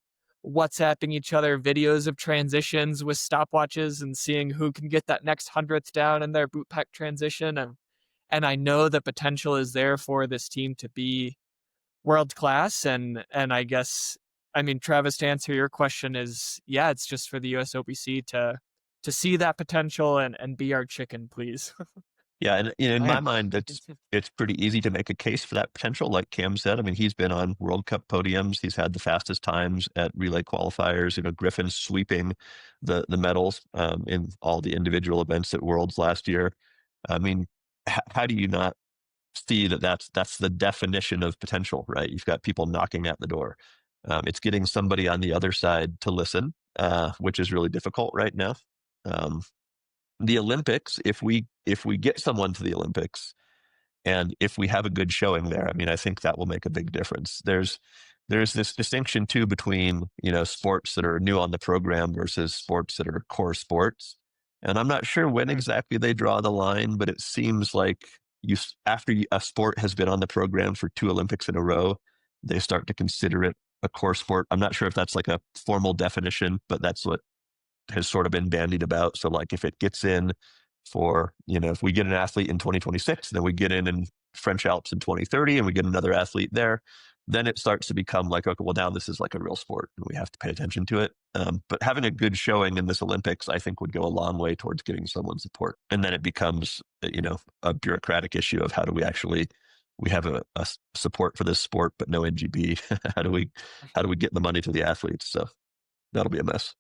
WhatsApping each other videos of transitions with stopwatches and seeing who can get that next 100th down in their boot pack transition. And I know the potential is there for this team to be world class. And I guess, I mean, Travis, to answer your question is, yeah, it's just for the USOPC to see that potential and be our chicken, please. Yeah, and in my Man. mind, it's pretty easy to make a case for that potential. Like Cam said, I mean, he's been on World Cup podiums. He's had the fastest times at relay qualifiers. Griffin's sweeping the medals in all the individual events at Worlds last year. I mean, how do you not see that that's the definition of potential, right? You've got people knocking at the door. It's getting somebody on the other side to listen, which is really difficult right now. The Olympics, if we get someone to the Olympics and if we have a good showing there, I mean, I think that will make a big difference. There's this distinction too between, sports that are new on the program versus sports that are core sports. And I'm not sure when exactly they draw the line, but it seems like after a sport has been on the program for 2 Olympics in a row, they start to consider it a core sport. I'm not sure if that's like a formal definition, but that's what has sort of been bandied about. So like if it gets in for, if we get an athlete in 2026, then we get in French Alps in 2030 and we get another athlete there, then it starts to become like, okay, well now this is like a real sport and we have to pay attention to it. But having a good showing in this Olympics, I think would go a long way towards getting someone support. And then it becomes, a bureaucratic issue of how do we have a support for this sport, but no NGB. How do we get the money to the athletes? So that'll be a mess.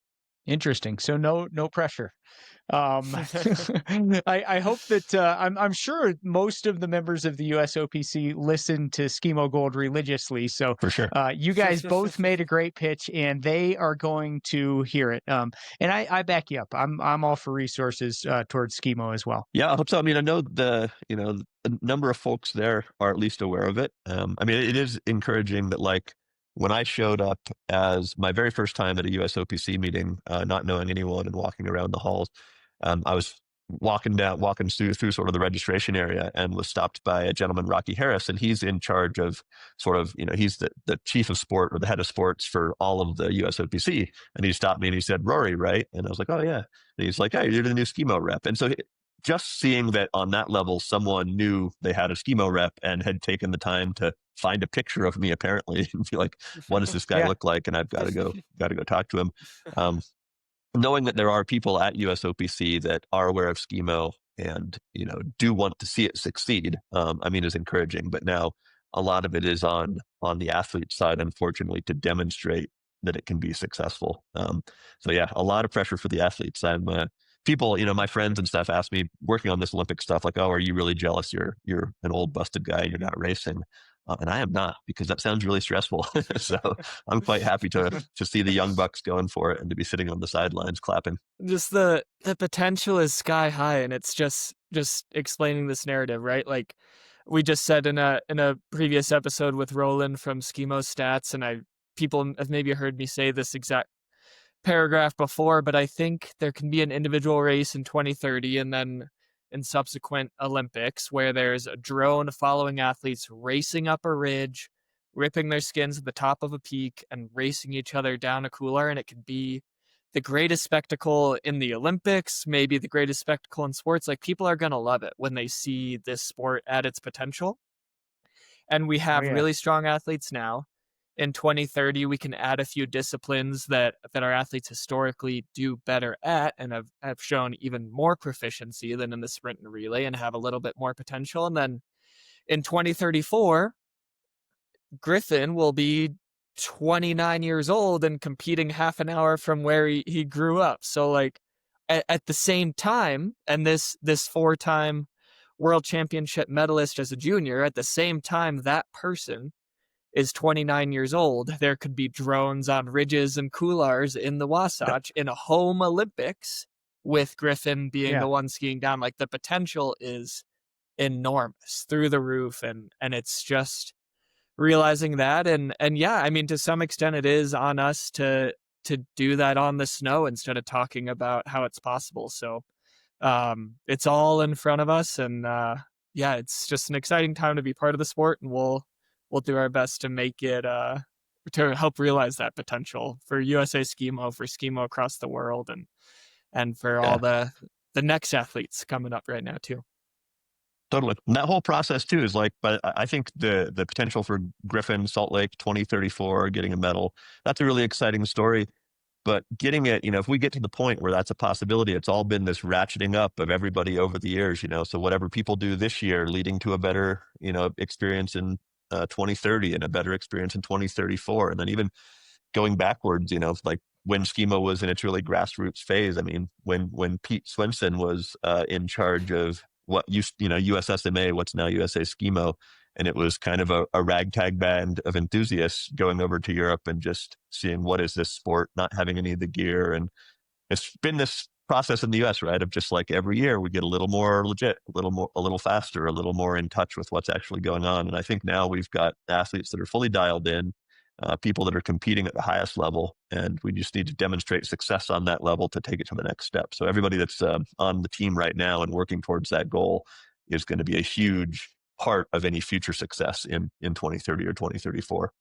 Interesting. So no pressure. I hope that I'm sure most of the members of the USOPC listen to Skimo Gold religiously. So For sure. You guys both made a great pitch, and they are going to hear it. And I back you up. I'm all for resources towards Skimo as well. Yeah, I hope so. I mean, I know the number of folks there are at least aware of it. I mean, it is encouraging that like when I showed up as my very first time at a USOPC meeting, not knowing anyone and walking around the halls, I was walking through sort of the registration area and was stopped by a gentleman, Rocky Harris, and he's in charge of sort of, he's the chief of sport or the head of sports for all of the USOPC. And he stopped me and he said, "Rory, right?" And I was like, "Oh yeah." And he's like, "Hey, you're the new Skimo rep." And so just seeing that on that level, someone knew they had a Skimo rep and had taken the time to find a picture of me apparently and be like, "What does this guy Yeah. look like?" And I've got to go talk to him. Knowing that there are people at USOPC that are aware of Skimo and, do want to see it succeed, I mean, is encouraging. But now a lot of it is on the athlete side, unfortunately, to demonstrate that it can be successful. So yeah, a lot of pressure for the athletes. People, my friends and stuff ask me working on this Olympic stuff, like, "Oh, are you really jealous? You're an old busted guy and you're not racing." And I am not, because that sounds really stressful. So I'm quite happy to see the young bucks going for it and to be sitting on the sidelines clapping. Just the potential is sky high, and it's just explaining this narrative, right? Like we just said in a previous episode with Roland from Skimo Stats, and people have maybe heard me say this exact paragraph before, but I think there can be an individual race in 2030 and then in subsequent Olympics where there's a drone following athletes racing up a ridge, ripping their skins at the top of a peak and racing each other down a couloir. And it could be the greatest spectacle in the Olympics, maybe the greatest spectacle in sports. Like, people are going to love it when they see this sport at its potential. And we have really strong athletes now. In 2030, we can add a few disciplines that our athletes historically do better at and have shown even more proficiency than in the sprint and relay, and have a little bit more potential. And then in 2034, Griffin will be 29 years old and competing half an hour from where he grew up. So like at the same time, and this 4-time world championship medalist as a junior, at the same time that person is 29 years old, there could be drones on ridges and couloirs in the Wasatch in a home Olympics, with Griffin being the one skiing down. Like, the potential is enormous, through the roof, and it's just realizing that. And yeah, I mean, to some extent it is on us to do that on the snow instead of talking about how it's possible. So it's all in front of us, and yeah, it's just an exciting time to be part of the sport, and we'll do our best to make it to help realize that potential for USA Skimo, for Skimo across the world, and for all the next athletes coming up right now too. Totally. And that whole process too is like, but I think the potential for Griffin, Salt Lake 2034, getting a medal, that's a really exciting story. But getting it, if we get to the point where that's a possibility, it's all been this ratcheting up of everybody over the years, so whatever people do this year leading to a better, experience in 2030 and a better experience in 2034. And then even going backwards, like when Skimo was in its really grassroots phase. I mean, when Pete Swenson was in charge of what used, USSMA, what's now USA Skimo, and it was kind of a ragtag band of enthusiasts going over to Europe and just seeing what is this sport, not having any of the gear. And it's been this process in the US, right, of just like every year we get a little more legit, a little faster, a little more in touch with what's actually going on. And I think now we've got athletes that are fully dialed in, people that are competing at the highest level, and we just need to demonstrate success on that level to take it to the next step. So everybody that's on the team right now and working towards that goal is going to be a huge part of any future success in 2030 or 2034.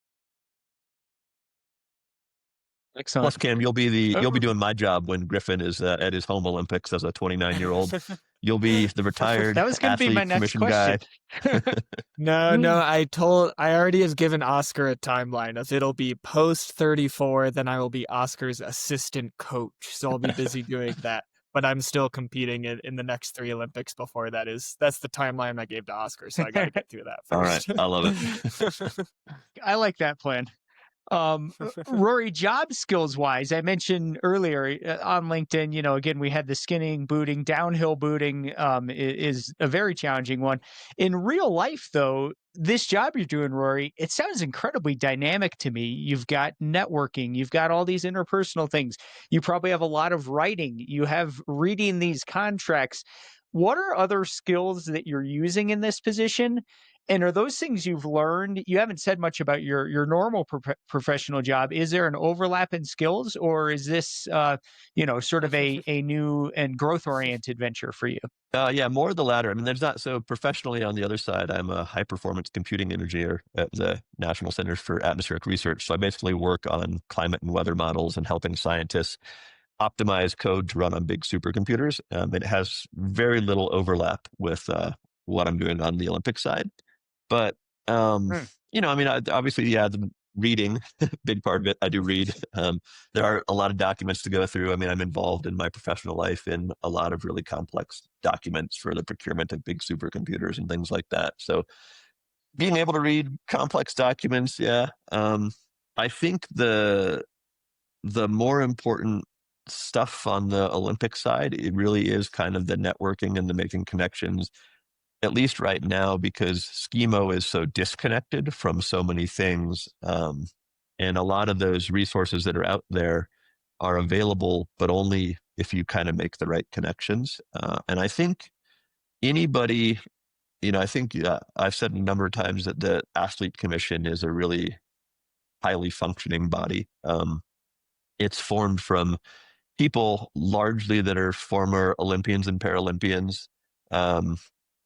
Excellent. Plus, Cam, you'll be doing my job when Griffin is at his home Olympics as a 29-year-old. You'll be the retired that was going to be my next question. No, I already have given Oscar a timeline of it'll be post 34, then I will be Oscar's assistant coach. So I'll be busy doing that. But I'm still competing in the next 3 Olympics before that. That's the timeline I gave to Oscar. So I got to get through that first. All right. I love it. I like that plan. Rory, job skills wise, I mentioned earlier on LinkedIn, again, we had the skinning, booting, downhill booting is a very challenging one. In real life, though, this job you're doing, Rory, it sounds incredibly dynamic to me. You've got networking, you've got all these interpersonal things. You probably have a lot of writing. You have reading these contracts. What are other skills that you're using in this position? And are those things you've learned? You haven't said much about your normal professional job. Is there an overlap in skills, or is this, sort of a new and growth-oriented venture for you? Yeah, more of the latter. I mean, there's not, so professionally on the other side, I'm a high-performance computing engineer at the National Centers for Atmospheric Research. So I basically work on climate and weather models and helping scientists optimize code to run on big supercomputers. It has very little overlap with what I'm doing on the Olympic side. But, obviously, the reading, big part of it, I do read. There are a lot of documents to go through. I mean, I'm involved in my professional life in a lot of really complex documents for the procurement of big supercomputers and things like that. So being able to read complex documents, I think the more important stuff on the Olympic side, it really is kind of the networking and the making connections, at least right now, because Skimo is so disconnected from so many things. And a lot of those resources that are out there are available, but only if you kind of make the right connections. And I think anybody, I've said a number of times that the Athlete Commission is a really highly functioning body. It's formed from people largely that are former Olympians and Paralympians,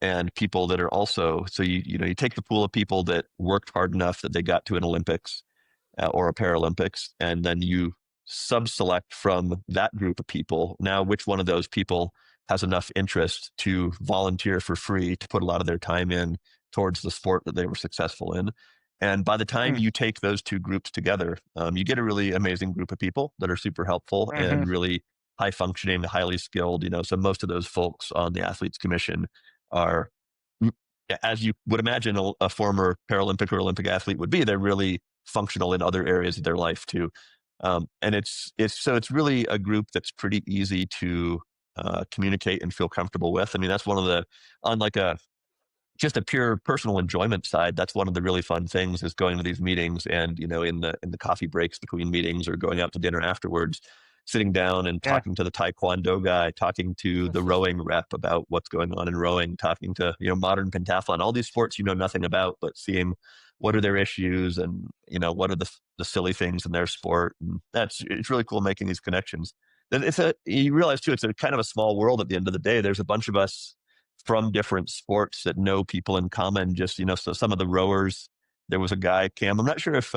and people that are also, so you take the pool of people that worked hard enough that they got to an Olympics or a Paralympics, and then you sub-select from that group of people. Now, which one of those people has enough interest to volunteer for free, to put a lot of their time in towards the sport that they were successful in? And by the time you take those two groups together, you get a really amazing group of people that are super helpful and really high functioning, highly skilled. So most of those folks on the Athletes Commission are, as you would imagine a former Paralympic or Olympic athlete would be. They're really functional in other areas of their life too. And it's really a group that's pretty easy to communicate and feel comfortable with. I mean, that's one of the, on like just a pure personal enjoyment side, that's one of the really fun things, is going to these meetings and, in the coffee breaks between meetings or going out to dinner afterwards, sitting down and talking to the Taekwondo guy, talking to the rowing rep about what's going on in rowing, talking to, modern pentathlon, all these sports nothing about, but seeing what are their issues and, what are the silly things in their sport. And it's really cool making these connections. You realize too, it's a kind of a small world at the end of the day. There's a bunch of us from different sports that know people in common. Just, so some of the rowers, there was a guy, Cam, I'm not sure if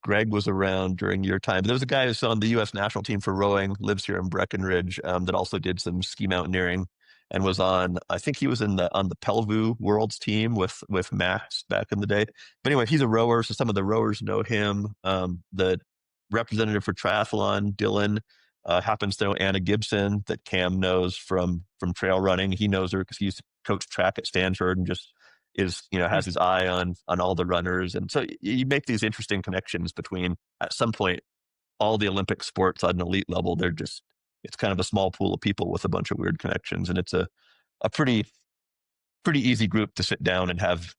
Greg was around during your time, but there was a guy who's on the US national team for rowing, lives here in Breckenridge, that also did some ski mountaineering and was on, I think he was on the Pelvoux Worlds team with Max back in the day. But anyway, he's a rower, so some of the rowers know him. The representative for triathlon, Dylan, happens to know Anna Gibson, that Cam knows from trail running. He knows her because he's coached track at Stanford and just is, has his eye on all the runners. And so you make these interesting connections between, at some point, all the Olympic sports on an elite level. It's kind of a small pool of people with a bunch of weird connections. And it's a pretty easy group to sit down and have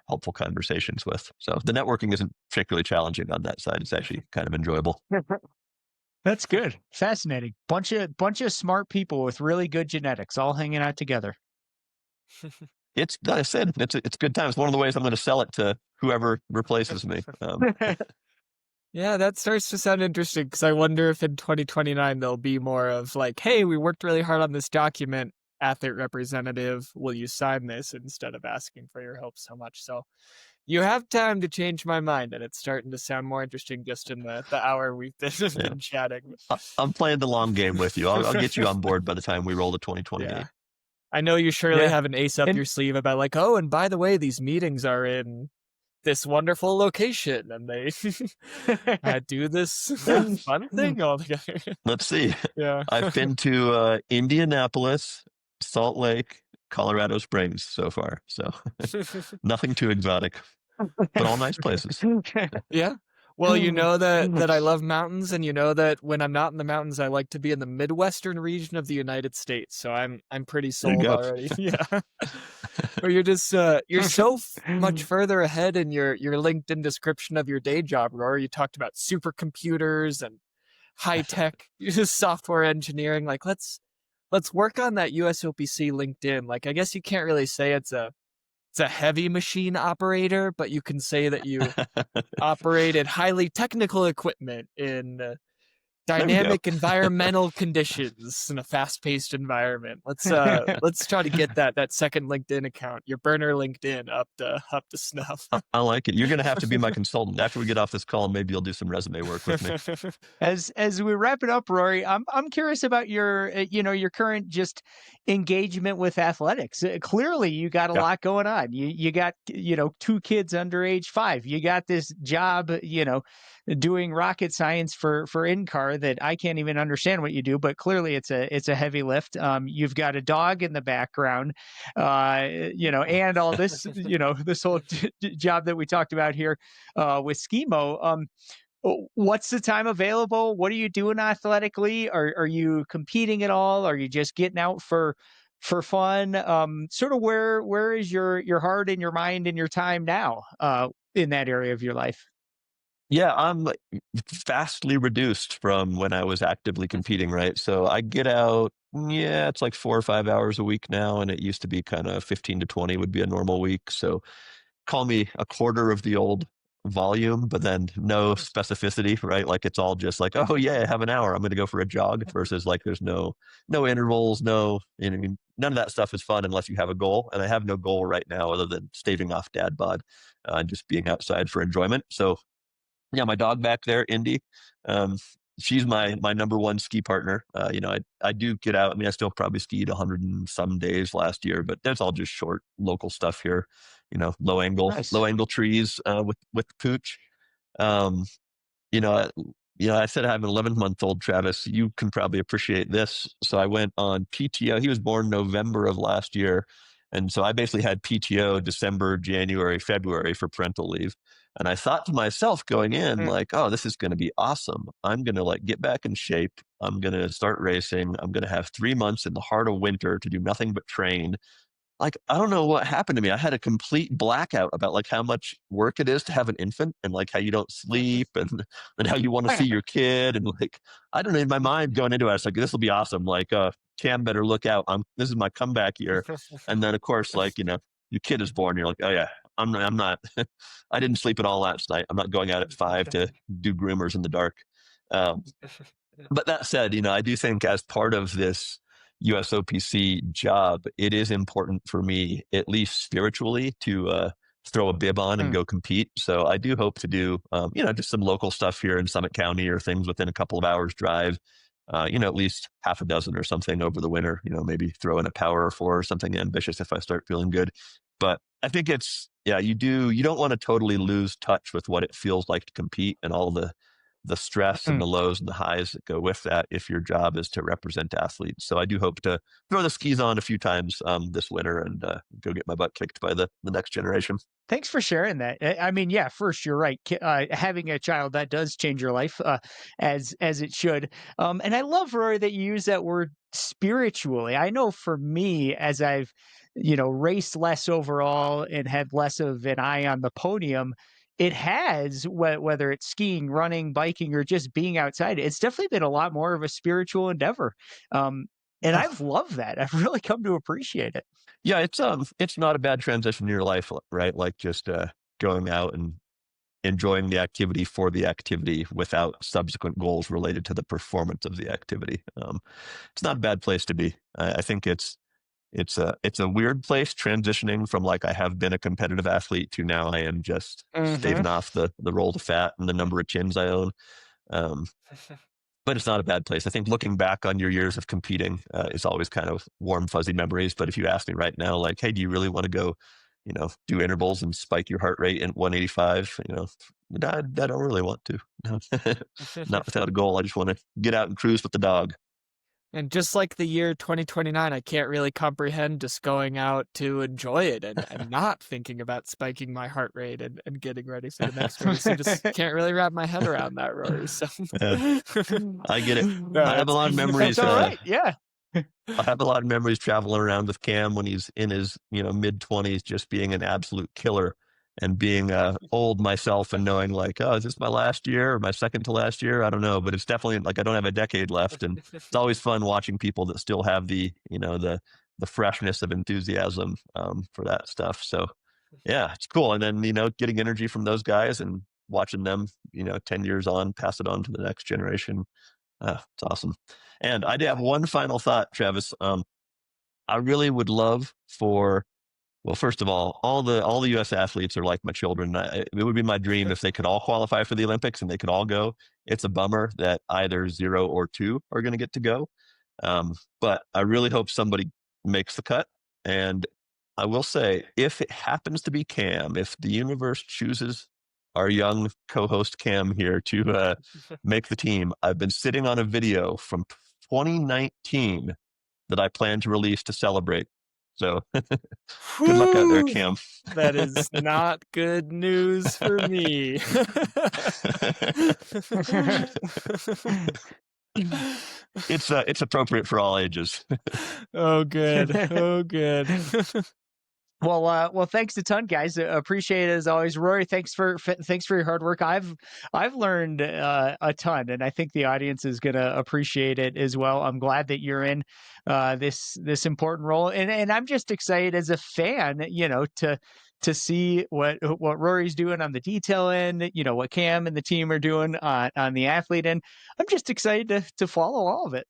helpful conversations with. So the networking isn't particularly challenging on that side. It's actually kind of enjoyable. That's good. Fascinating. Bunch of smart people with really good genetics all hanging out together. It's, like I said, it's good times. One of the ways I'm going to sell it to whoever replaces me. Yeah, that starts to sound interesting, because I wonder if in 2029 there'll be more of like, hey, we worked really hard on this document, athlete representative, will you sign this, instead of asking for your help so much. So you have time to change my mind, and it's starting to sound more interesting just in the hour we've been chatting. I'm playing the long game with you. I'll get you on board by the time we roll to 2028. Yeah. I know you surely have an ace up your sleeve about like, oh, and by the way, these meetings are in this wonderful location, and they do this fun thing all together. Let's see. Yeah. I've been to Indianapolis, Salt Lake, Colorado Springs so far. So nothing too exotic, but all nice places. Yeah. Well, you know that I love mountains, and you know that when I'm not in the mountains, I like to be in the Midwestern region of the United States. So I'm pretty sold already. Yeah. Or you're just you're so much further ahead in your LinkedIn description of your day job, Rory. You talked about supercomputers and high tech software engineering. Like let's work on that USOPC LinkedIn. Like I guess you can't really say it's a heavy machine operator, but you can say that you operated highly technical equipment in dynamic environmental conditions in a fast-paced environment. Let's try to get that second LinkedIn account, your burner LinkedIn, up to snuff. I like it. You're going to have to be my consultant after we get off this call, and maybe you'll do some resume work with me. As we wrap it up, Rory, I'm curious about your your current just engagement with athletics. Clearly, you got a lot going on. You got 2 kids under age 5. You got this job, doing rocket science for InCar that I can't even understand what you do, but clearly it's a heavy lift. You've got a dog in the background, and all this, this whole job that we talked about here with Skimo. What's the time available? What are you doing athletically? Are you competing at all? Are you just getting out for fun? Sort of where is your heart and your mind and your time now in that area of your life? Yeah, I'm vastly reduced from when I was actively competing, right? So I get out, it's like 4 or 5 hours a week now, and it used to be kind of 15 to 20 would be a normal week. So call me a quarter of the old volume, but then no specificity, right? Like it's all just like, oh yeah, I have an hour, I'm going to go for a jog, versus like there's no intervals, no, you know, I mean, none of that stuff is fun unless you have a goal. And I have no goal right now other than staving off dad bod, just being outside for enjoyment. So yeah, my dog back there, Indy, she's my number one ski partner. You know, I do get out. I mean, I still probably skied 100 and some days last year, but that's all just short local stuff here. You know, low angle trees with pooch. Um, you know, I said I have an 11-month-old, Travis. You can probably appreciate this. So I went on PTO. He was born November of last year. And so I basically had PTO December, January, February for parental leave. And I thought to myself going in, like, oh, this is going to be awesome. I'm going to like get back in shape. I'm going to start racing. I'm going to have 3 months in the heart of winter to do nothing but train. Like, I don't know what happened to me. I had a complete blackout about like how much work it is to have an infant, and like how you don't sleep, and how you want to see your kid. And like, I don't know, in my mind going into it, I was like, this will be awesome. Like, Cam better look out. This is my comeback year. And then of course, like, you know, your kid is born. You're like, oh yeah, I'm not, I didn't sleep at all last night. I'm not going out at 5 to do groomers in the dark. But that said, you know, I do think as part of this USOPC job, it is important for me, at least spiritually, to throw a bib on and go compete. So I do hope to do, you know, just some local stuff here in Summit County or things within a couple of hours drive, you know, at least half a dozen or something over the winter, you know, maybe throw in a power 4 or something ambitious if I start feeling good. But I think it's, yeah, you don't want to totally lose touch with what it feels like to compete and all the stress and the lows and the highs that go with that if your job is to represent athletes. So I do hope to throw the skis on a few times this winter and go get my butt kicked by the next generation. Thanks for sharing that. I mean, yeah, first, you're right. Having a child, that does change your life, as it should. And I love, Rory, that you use that word spiritually. I know for me, as I've, you know, raced less overall and had less of an eye on the podium, it has, whether it's skiing, running, biking, or just being outside, it's definitely been a lot more of a spiritual endeavor. And I've loved that. I've really come to appreciate it. Yeah, it's not a bad transition in your life, right? Like just going out and enjoying the activity for the activity without subsequent goals related to the performance of the activity. It's not a bad place to be. I think it's a weird place transitioning from like I have been a competitive athlete to now I am just staving off the rolls of fat and the number of chins I own. But it's not a bad place. I think looking back on your years of competing is always kind of warm, fuzzy memories. But if you ask me right now, like, hey, do you really want to go, you know, do intervals and spike your heart rate in 185? You know, I don't really want to. No. Not without a goal. I just want to get out and cruise with the dog. And just like the year 2029, I can't really comprehend just going out to enjoy it and not thinking about spiking my heart rate and getting ready for the next race. I just can't really wrap my head around that, Rory. So I get it. No, I have a lot of memories. That's all right. Yeah. I have a lot of memories traveling around with Cam when he's in his, you know, mid-20s, just being an absolute killer, and being old myself and knowing like, oh, is this my last year or my second to last year? I don't know, but it's definitely like I don't have a decade left, and it's always fun watching people that still have the, you know, the freshness of enthusiasm for that stuff. So yeah, it's cool. And then, you know, getting energy from those guys and watching them, you know, 10 years on, pass it on to the next generation. It's awesome. And I did have one final thought, Travis. I really would love for, well, first of all the U.S. athletes are like my children. It would be my dream if they could all qualify for the Olympics and they could all go. It's a bummer that either 0 or 2 are going to get to go. But I really hope somebody makes the cut. And I will say, if it happens to be Cam, if the universe chooses our young co-host Cam here to make the team, I've been sitting on a video from 2019 that I plan to release to celebrate. So good luck out there, Cam. That is not good news for me. It's appropriate for all ages. Oh, good. Oh, good. Well, thanks a ton, guys. Appreciate it as always, Rory. Thanks for your hard work. I've learned a ton, and I think the audience is gonna appreciate it as well. I'm glad that you're in this important role, and I'm just excited as a fan, to see what Rory's doing on the detail end, what Cam and the team are doing on the athlete end. I'm just excited to follow all of it.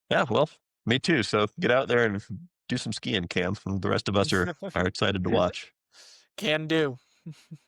Yeah, well, me too. So get out there and do some skiing, Cam. The rest of us are excited to watch. Can do.